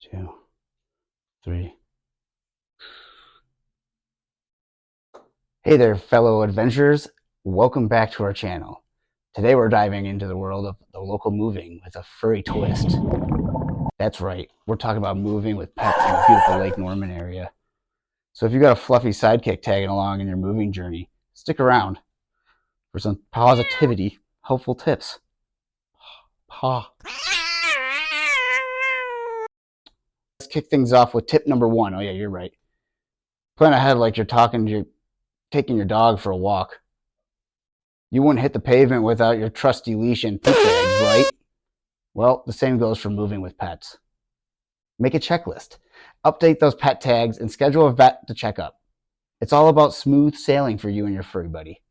2, 3. Hey there, fellow adventurers. Welcome back to our channel. Today we're diving into the world of the local moving with a furry twist. That's right, we're talking about moving with pets in the beautiful Lake Norman area. So if you've got a fluffy sidekick tagging along in your moving journey, stick around for some positivity, helpful tips. Paw. Let's kick things off with tip number 1. Oh yeah, you're right. Plan ahead like you're taking your dog for a walk. You wouldn't hit the pavement without your trusty leash and poop bags, right? Well, the same goes for moving with pets. Make a checklist. Update those pet tags and schedule a vet to check up. It's all about smooth sailing for you and your furry buddy.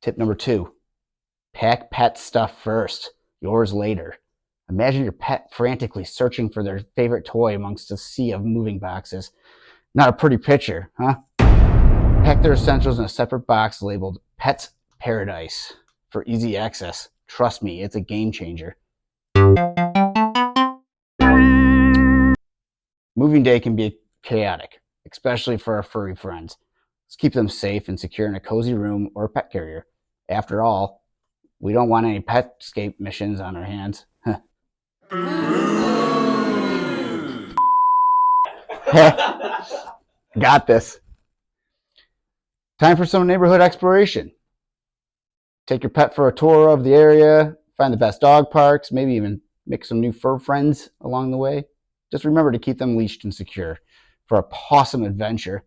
Tip number 2. Pack pet stuff first, yours later. Imagine your pet frantically searching for their favorite toy amongst a sea of moving boxes. Not a pretty picture, huh? Pack their essentials in a separate box labeled Pet's Paradise for easy access. Trust me, it's a game changer. Moving day can be chaotic, especially for our furry friends. Let's keep them safe and secure in a cozy room or a pet carrier. After all, we don't want any petscape missions on our hands. Got this. Time for some neighborhood exploration. Take your pet for a tour of the area, find the best dog parks, maybe even make some new fur friends along the way. Just remember to keep them leashed and secure for a pawsome adventure.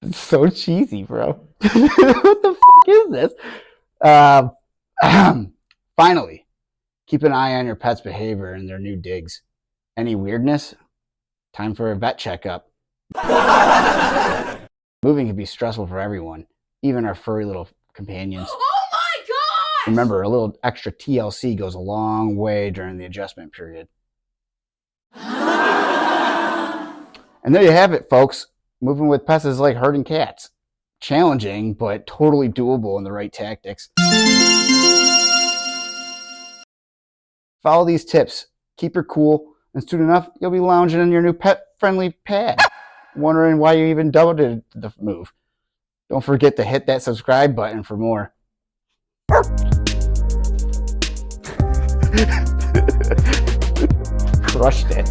It's so cheesy, bro. What the fuck is this? Finally, keep an eye on your pet's behavior and their new digs. Any weirdness? Time for a vet checkup. Moving can be stressful for everyone, even our furry little companions. Oh my god! Remember, a little extra TLC goes a long way during the adjustment period. And there you have it, folks. Moving with pets is like herding cats. Challenging, but totally doable in the right tactics. Follow these tips. Keep your cool, and soon enough, you'll be lounging in your new pet-friendly pad, wondering why you even doubted the move. Don't forget to hit that subscribe button for more. Crushed it.